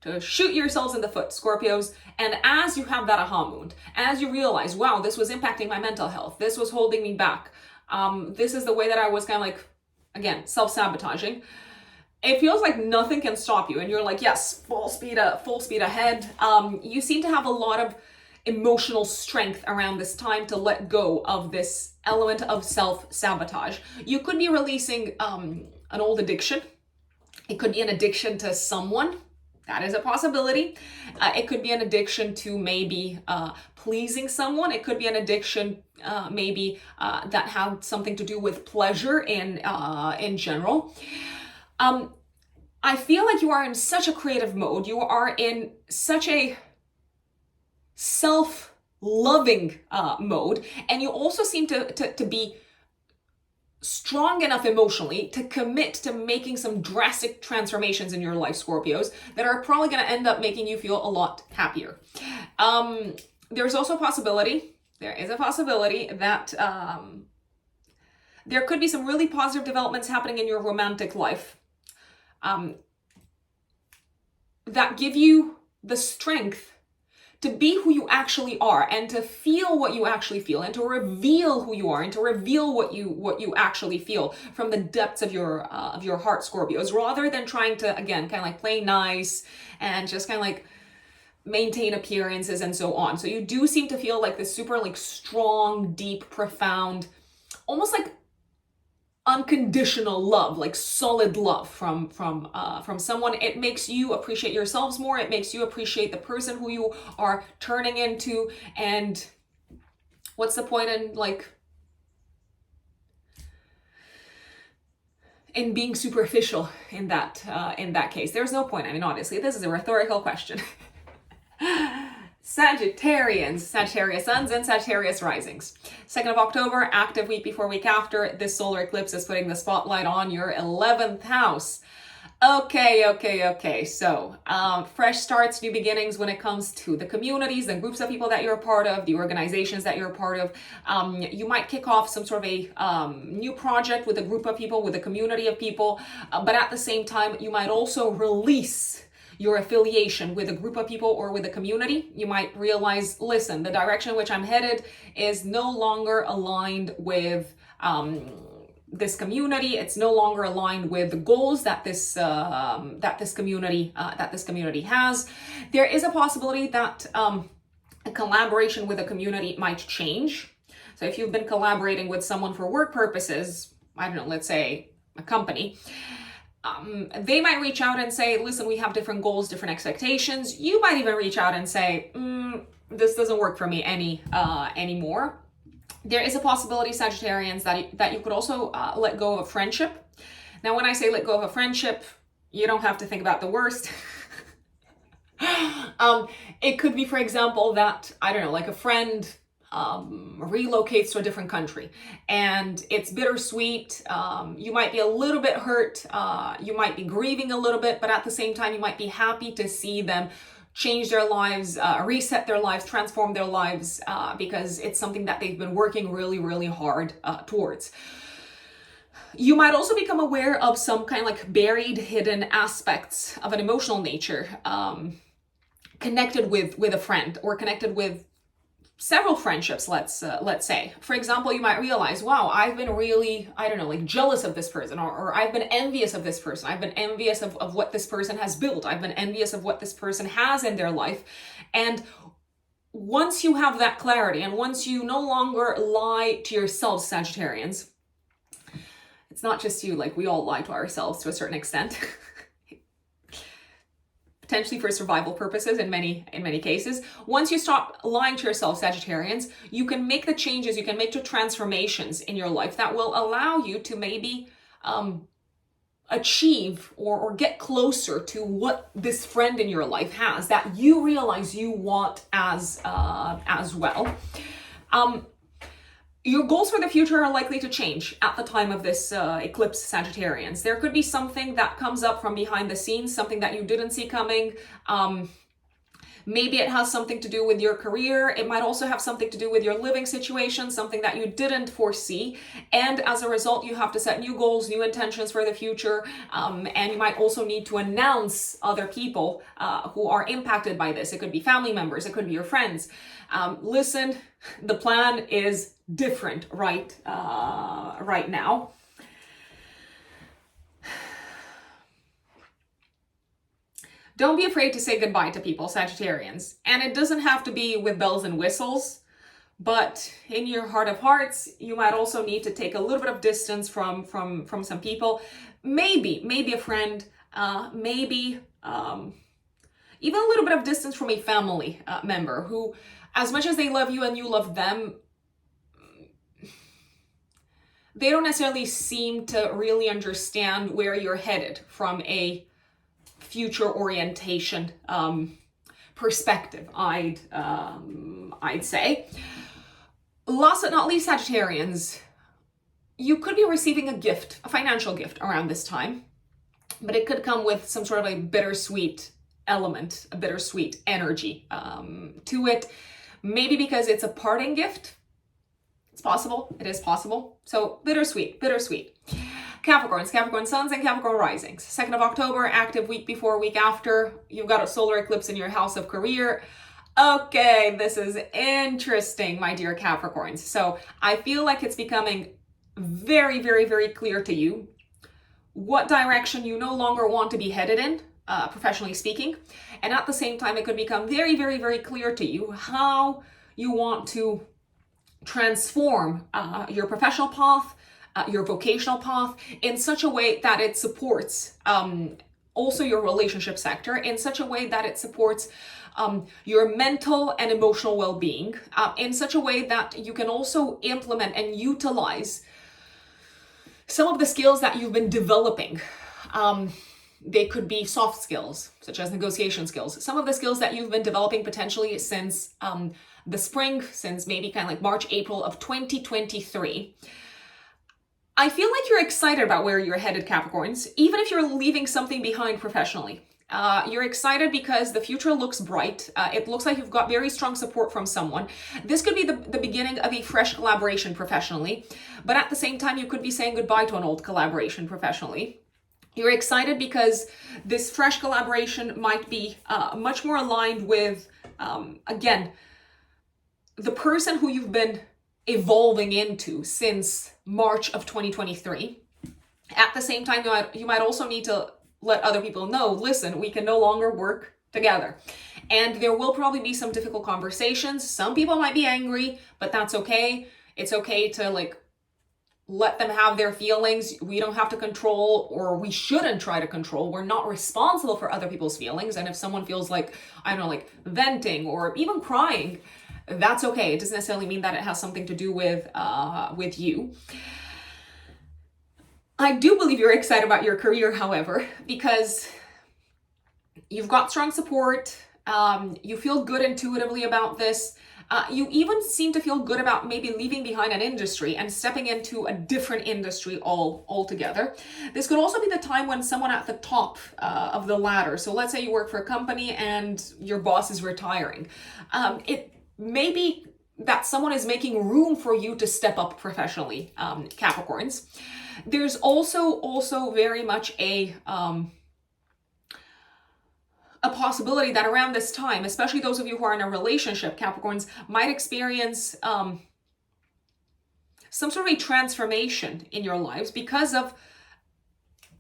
to shoot yourselves in the foot, Scorpios. And as you have that aha moment, as you realize, wow, this was impacting my mental health, this was holding me back, this is the way that I was kind of like, again, self-sabotaging, it feels like nothing can stop you. And you're like, yes, full speed ahead. You seem to have a lot of emotional strength around this time to let go of this element of self-sabotage. You could be releasing an old addiction. It could be an addiction to someone. That is a possibility. It could be an addiction to maybe pleasing someone. It could be an addiction maybe that had something to do with pleasure in general. I feel like you are in such a creative mode. You are in such a self-loving mode, and you also seem to be strong enough emotionally to commit to making some drastic transformations in your life, Scorpios, that are probably going to end up making you feel a lot happier. There's also a possibility, there is a possibility that there could be some really positive developments happening in your romantic life that give you the strength to be who you actually are, and to feel what you actually feel, and to reveal who you are, and to reveal what you actually feel from the depths of your heart, Scorpios, rather than trying to, again, kind of like play nice and just kind of like maintain appearances and so on. So you do seem to feel like this super like strong, deep, profound, almost like unconditional love, like solid love from someone. It makes you appreciate yourselves more. It makes you appreciate the person who you are turning into. And what's the point in being superficial in that case? There's no point. I mean, obviously, this is a rhetorical question. Sagittarius suns and Sagittarius risings. 2nd of October, active week before, week after. This solar eclipse is putting the spotlight on your 11th house. Okay. So, fresh starts, new beginnings when it comes to the communities, the groups of people that you're a part of, the organizations that you're a part of. You might kick off some sort of a new project with a group of people, with a community of people. But at the same time, you might also release your affiliation with a group of people or with a community. You might realize, listen, the direction in which I'm headed is no longer aligned with this community. It's no longer aligned with the goals that this community has. There is a possibility that a collaboration with a community might change. So if you've been collaborating with someone for work purposes, I don't know, let's say a company, they might reach out and say, listen, we have different goals, different expectations. You might even reach out and say, this doesn't work for me anymore. There is a possibility, Sagittarians, that you could also let go of a friendship. Now, when I say let go of a friendship, you don't have to think about the worst. It could be, for example, that, I don't know, like a friend relocates to a different country and it's bittersweet. You might be a little bit hurt. You might be grieving a little bit, but at the same time, you might be happy to see them change their lives, reset their lives, transform their lives, because it's something that they've been working really, really hard towards. You might also become aware of some kind of like buried, hidden aspects of an emotional nature, connected with a friend or connected with several friendships, let's say. For example, you might realize, wow, I've been really, I don't know, like jealous of this person, or I've been envious of this person. I've been envious of what this person has built. I've been envious of what this person has in their life. And once you have that clarity, and once you no longer lie to yourselves, Sagittarians, it's not just you, like we all lie to ourselves to a certain extent. Potentially for survival purposes in many cases. Once you stop lying to yourself, Sagittarians, you can make the changes, you can make the transformations in your life that will allow you to maybe achieve or get closer to what this friend in your life has that you realize you want as well. Your goals for the future are likely to change at the time of this eclipse, Sagittarians. There could be something that comes up from behind the scenes, something that you didn't see coming. Maybe it has something to do with your career. It might also have something to do with your living situation, something that you didn't foresee. And as a result, you have to set new goals, new intentions for the future. And you might also need to announce other people who are impacted by this. It could be family members, it could be your friends. Listen, the plan is different right now. Don't be afraid to say goodbye to people, Sagittarians. And it doesn't have to be with bells and whistles, but in your heart of hearts, you might also need to take a little bit of distance from some people. Maybe a friend, maybe even a little bit of distance from a family member who, as much as they love you and you love them, they don't necessarily seem to really understand where you're headed from a future orientation perspective, I'd say. Last but not least, Sagittarians, you could be receiving a gift, a financial gift around this time, but it could come with some sort of a bittersweet element, a bittersweet energy to it. Maybe because it's a parting gift. It's possible. It is possible. So bittersweet. Capricorns, Capricorn suns and Capricorn risings. 2nd of October, active week before, week after. You've got a solar eclipse in your house of career. Okay, this is interesting, my dear Capricorns. So I feel like it's becoming very, very, very clear to you what direction you no longer want to be headed in, professionally speaking. And at the same time, it could become very, very, very clear to you how you want to transform your professional path, your vocational path in such a way that it supports also your relationship sector, in such a way that it supports your mental and emotional well-being, in such a way that you can also implement and utilize some of the skills that you've been developing. They could be soft skills, such as negotiation skills. Some of the skills that you've been developing potentially since the spring, since maybe kind of like March, April of 2023. I feel like you're excited about where you're headed, Capricorns, even if you're leaving something behind professionally. You're excited because the future looks bright. It looks like you've got very strong support from someone. This could be the beginning of a fresh collaboration professionally, but at the same time, you could be saying goodbye to an old collaboration professionally. You're excited because this fresh collaboration might be much more aligned with, again, the person who you've been evolving into since March of 2023. At the same time, you might also need to let other people know, listen, we can no longer work together. And there will probably be some difficult conversations. Some people might be angry, but that's okay. It's okay to let them have their feelings. We don't have to control, or we shouldn't try to control. We're not responsible for other people's feelings. And if someone feels like, I don't know, like venting or even crying, that's okay. It doesn't necessarily mean that it has something to do with you. I do believe you're excited about your career, however, because you've got strong support. You feel good intuitively about this. You even seem to feel good about maybe leaving behind an industry and stepping into a different industry altogether. This could also be the time when someone at the top of the ladder, so let's say you work for a company and your boss is retiring. It may be that someone is making room for you to step up professionally, Capricorns. There's also very much a possibility that around this time, especially those of you who are in a relationship, Capricorns, might experience some sort of a transformation in your lives because of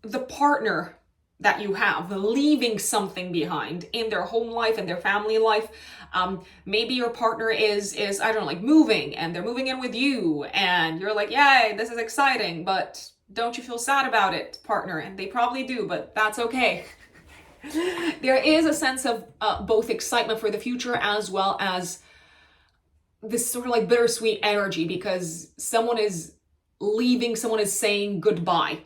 the partner that you have leaving something behind in their home life and their family life. Maybe your partner is I don't know, like moving, and they're moving in with you, and you're like, yay, this is exciting, but don't you feel sad about it, partner? And they probably do, but that's okay. There is a sense of both excitement for the future as well as this sort of like bittersweet energy because someone is leaving, someone is saying goodbye.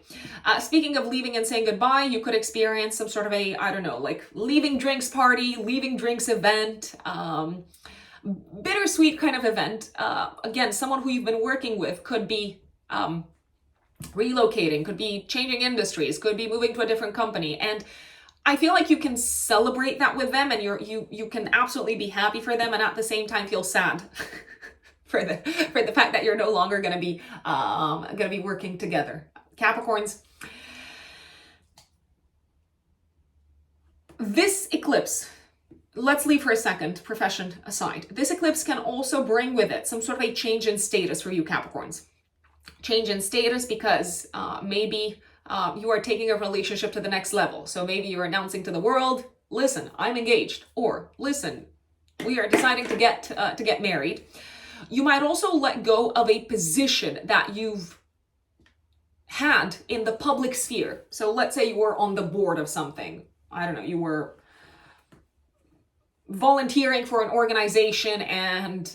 Speaking of leaving and saying goodbye, you could experience some sort of a, I don't know, like leaving drinks party, leaving drinks event, bittersweet kind of event. Again, someone who you've been working with could be relocating, could be changing industries, could be moving to a different company. And I feel like you can celebrate that with them, and you can absolutely be happy for them, and at the same time feel sad for the fact that you're no longer going to be working together. Capricorns, this eclipse, let's leave for a second profession aside. This eclipse can also bring with it some sort of a change in status for you, Capricorns. Change in status because maybe you are taking a relationship to the next level. So maybe you're announcing to the world, listen, I'm engaged, or listen, we are deciding to get married. You might also let go of a position that you've had in the public sphere. So let's say you were on the board of something. I don't know, you were volunteering for an organization and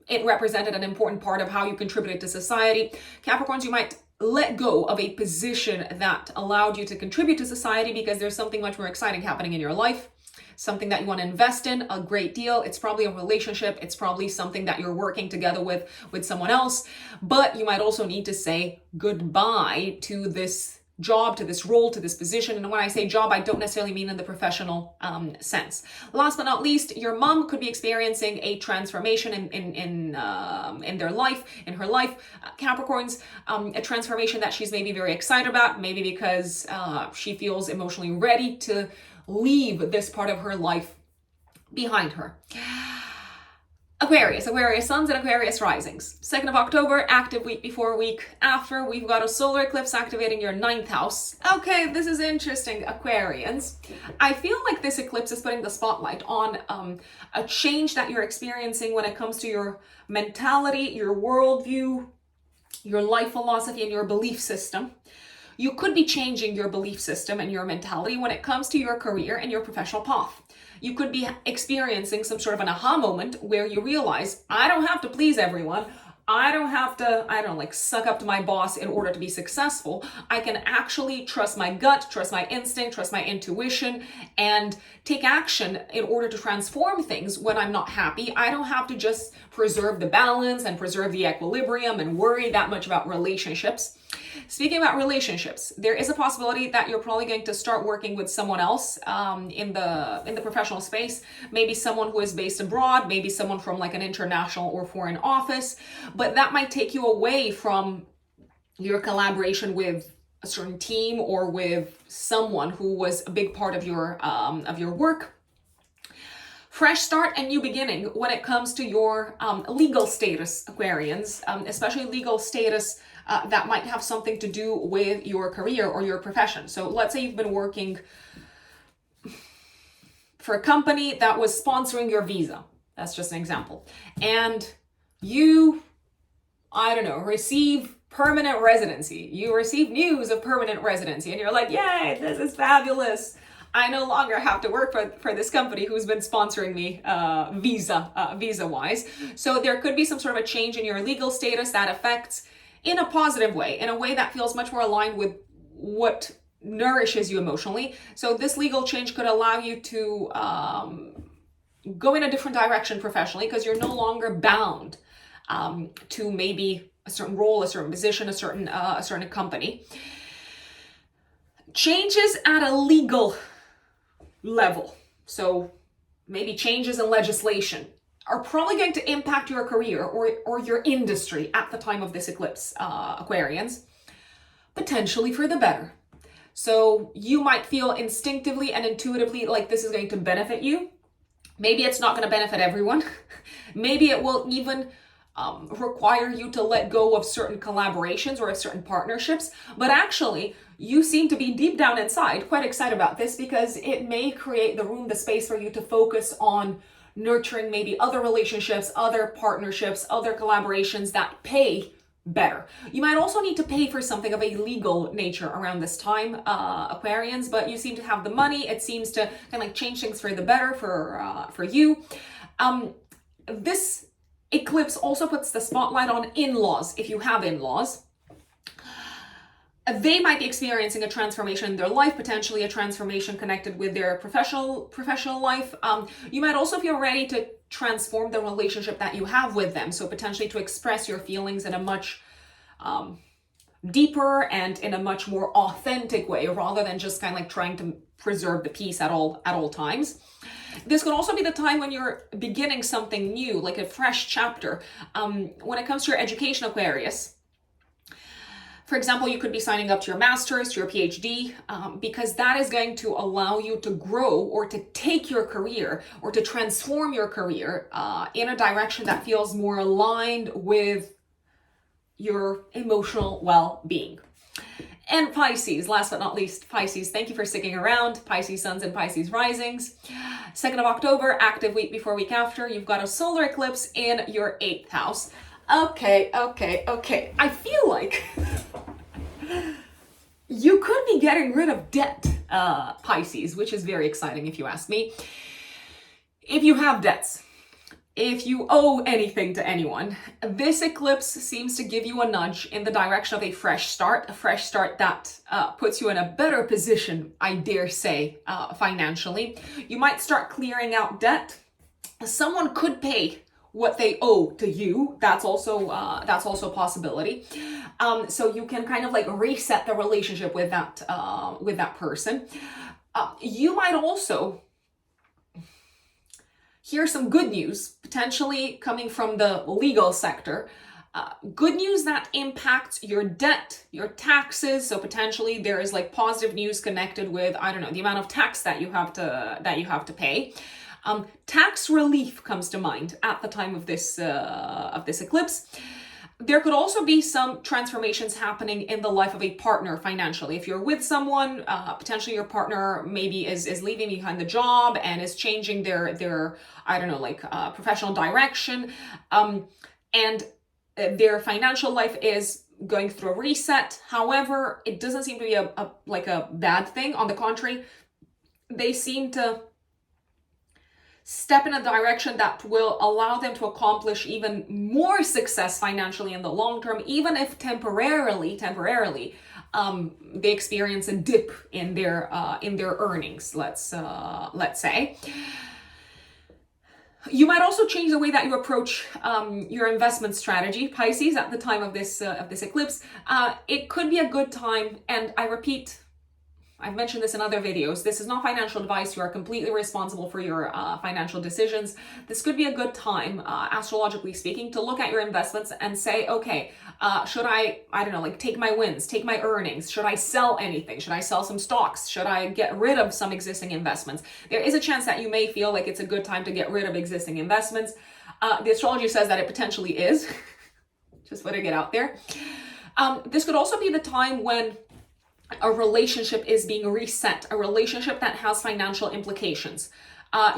it represented an important part of how you contributed to society. Capricorns, you might let go of a position that allowed you to contribute to society because there's something much more exciting happening in your life, something that you want to invest in, a great deal. It's probably a relationship. It's probably something that you're working together with someone else, but you might also need to say goodbye to this job, to this role, to this position. And when I say job, I don't necessarily mean in the professional sense. Last but not least, your mom could be experiencing a transformation in their life, in her life. Capricorns, a transformation that she's maybe very excited about, maybe because she feels emotionally ready to leave this part of her life behind her. Aquarius suns and Aquarius risings. 2nd of October, active week before, week after. We've got a solar eclipse activating your 9th house. Okay, this is interesting, Aquarians. I feel like this eclipse is putting the spotlight on a change that you're experiencing when it comes to your mentality, your worldview, your life philosophy, and your belief system. You could be changing your belief system and your mentality when it comes to your career and your professional path. You could be experiencing some sort of an aha moment where you realize, I don't have to please everyone. I don't have to, suck up to my boss in order to be successful. I can actually trust my gut, trust my instinct, trust my intuition, and take action in order to transform things when I'm not happy. I don't have to just preserve the balance and preserve the equilibrium and worry that much about relationships. Speaking about relationships, there is a possibility that you're probably going to start working with someone else in the professional space. Maybe someone who is based abroad, maybe someone from like an international or foreign office, but that might take you away from your collaboration with a certain team or with someone who was a big part of your work. Fresh start and new beginning when it comes to your legal status, Aquarians, especially legal status that might have something to do with your career or your profession. So let's say you've been working for a company that was sponsoring your visa. That's just an example. And you, receive permanent residency. You receive news of permanent residency and you're like, yay, this is fabulous. I no longer have to work for this company who's been sponsoring me visa-wise. So there could be some sort of a change in your legal status that affects in a positive way, in a way that feels much more aligned with what nourishes you emotionally. So this legal change could allow you to go in a different direction professionally, because you're no longer bound to maybe a certain role, a certain position, a certain company. Changes at a legal level, so maybe changes in legislation, are probably going to impact your career or your industry at the time of this eclipse, Aquarians, potentially for the better. So you might feel instinctively and intuitively like this is going to benefit you. Maybe it's not going to benefit everyone. Maybe it will even require you to let go of certain collaborations or of certain partnerships. But actually, you seem to be deep down inside quite excited about this, because it may create the room, the space for you to focus on nurturing maybe other relationships, other partnerships, other collaborations that pay better. You might also need to pay for something of a legal nature around this time, Aquarians, but you seem to have the money. It seems to kind of like change things for the better for you. This eclipse also puts the spotlight on in-laws, if you have in-laws. They might be experiencing a transformation in their life, potentially a transformation connected with their professional life. You might also feel ready to transform the relationship that you have with them. So potentially to express your feelings in a much deeper and in a much more authentic way, rather than just kind of like trying to preserve the peace at all times. This could also be the time when you're beginning something new, like a fresh chapter. When it comes to your education, Aquarius, for example, you could be signing up to your master's, to your PhD, because that is going to allow you to grow or to take your career or to transform your career in a direction that feels more aligned with your emotional well-being. And Pisces, last but not least, Pisces, thank you for sticking around. Pisces suns and Pisces risings. 2nd of October, active week before week after, you've got a solar eclipse in your 8th house. Okay. I feel like you could be getting rid of debt, Pisces, which is very exciting if you ask me. If you have debts, if you owe anything to anyone, this eclipse seems to give you a nudge in the direction of a fresh start that puts you in a better position, I dare say, financially. You might start clearing out debt. Someone could pay what they owe to you. That's also a possibility. So you can kind of like reset the relationship with that person. You might also hear some good news, potentially coming from the legal sector. Good news that impacts your debt, your taxes. So potentially there is like positive news connected with, I don't know, the amount of tax that you have to pay. Tax relief comes to mind at the time of this eclipse. There could also be some transformations happening in the life of a partner financially. If you're with someone, potentially your partner maybe is leaving behind the job and is changing their I don't know, like professional direction, and their financial life is going through a reset. However, it doesn't seem to be a bad thing. On the contrary, they seem to step in a direction that will allow them to accomplish even more success financially in the long term, even if temporarily they experience a dip in their earnings. Let's say. You might also change the way that you approach your investment strategy, Pisces, at the time of this eclipse. It could be a good time, and I repeat, I've mentioned this in other videos. This is not financial advice. You are completely responsible for your financial decisions. This could be a good time, astrologically speaking, to look at your investments and say, okay, should I don't know, like take my wins, take my earnings? Should I sell anything? Should I sell some stocks? Should I get rid of some existing investments? There is a chance that you may feel like it's a good time to get rid of existing investments. The astrology says that it potentially is. Just putting it out there. This could also be the time when a relationship is being reset, a relationship that has financial implications.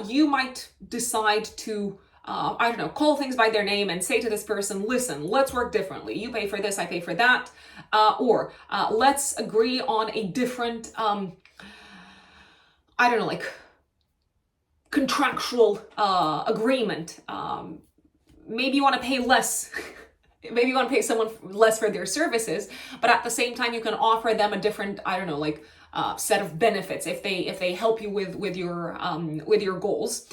You might decide to, I don't know, call things by their name and say to this person, listen, let's work differently. You pay for this, I pay for that. Or let's agree on a different, I don't know, like contractual agreement. Maybe you want to pay less maybe you want to pay someone less for their services, but at the same time, you can offer them a different, I don't know, like set of benefits if they help you with your goals.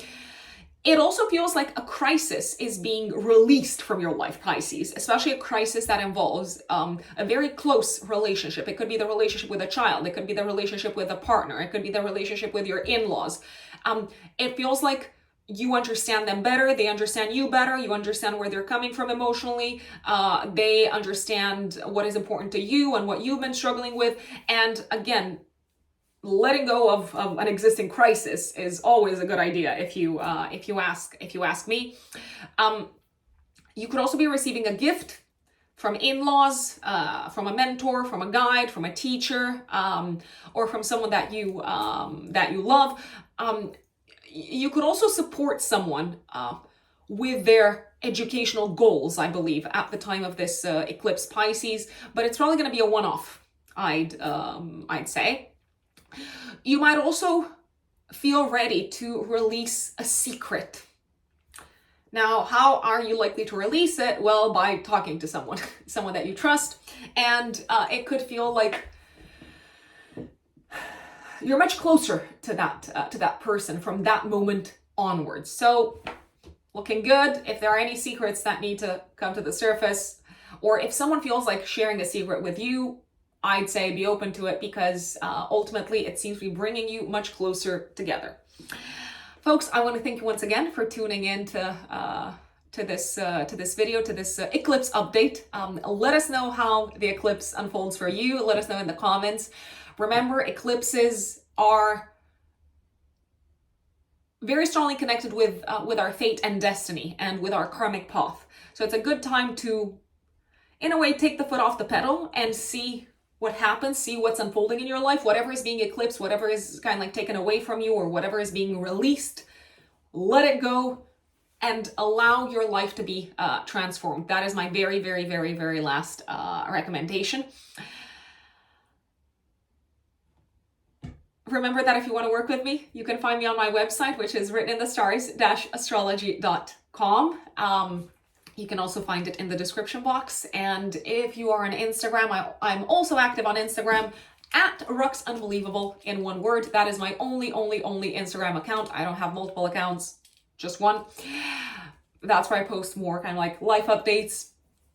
It also feels like a crisis is being released from your life, Pisces, especially a crisis that involves a very close relationship. It could be the relationship with a child. It could be the relationship with a partner. It could be the relationship with your in-laws. It feels like you understand them better. They understand you better. You understand where they're coming from emotionally. They understand what is important to you and what you've been struggling with. And again, letting go of an existing crisis is always a good idea if you ask me. You could also be receiving a gift from in-laws, from a mentor, from a guide, from a teacher, or from someone that you love. You could also support someone with their educational goals, I believe, at the time of this eclipse, Pisces, but it's probably going to be a one-off, I'd say. You might also feel ready to release a secret. Now, how are you likely to release it? Well, by talking to someone that you trust, and it could feel like you're much closer to that person from that moment onwards. So, looking good. If there are any secrets that need to come to the surface, or if someone feels like sharing a secret with you, I'd say be open to it, because ultimately it seems to be bringing you much closer together. Folks, I want to thank you once again for tuning in to this video, to this eclipse update. Let us know how the eclipse unfolds for you. Let us know in the comments. Remember, eclipses are very strongly connected with our fate and destiny and with our karmic path. So it's a good time to, in a way, take the foot off the pedal and see what happens, see what's unfolding in your life, whatever is being eclipsed, whatever is kind of like taken away from you, or whatever is being released, let it go and allow your life to be transformed. That is my very, very, very, very last recommendation. Remember that if you want to work with me, you can find me on my website, which is written in the stars-astrology.com. You can also find it in the description box. And if you are on Instagram, I'm also active on Instagram at ruxunbelievable in one word. That is my only Instagram account. I don't have multiple accounts, just one. That's where I post more kind of like life updates,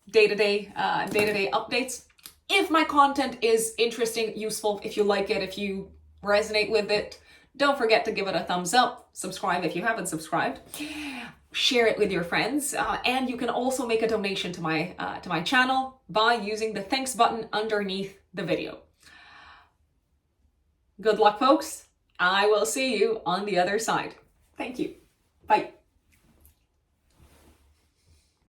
day-to-day updates. If my content is interesting, useful, if you like it, if you resonate with it, don't forget to give it a thumbs up, subscribe if you haven't subscribed, share it with your friends, and you can also make a donation to my channel by using the thanks button underneath the video. Good luck, folks. I will see you on the other side. Thank you. Bye.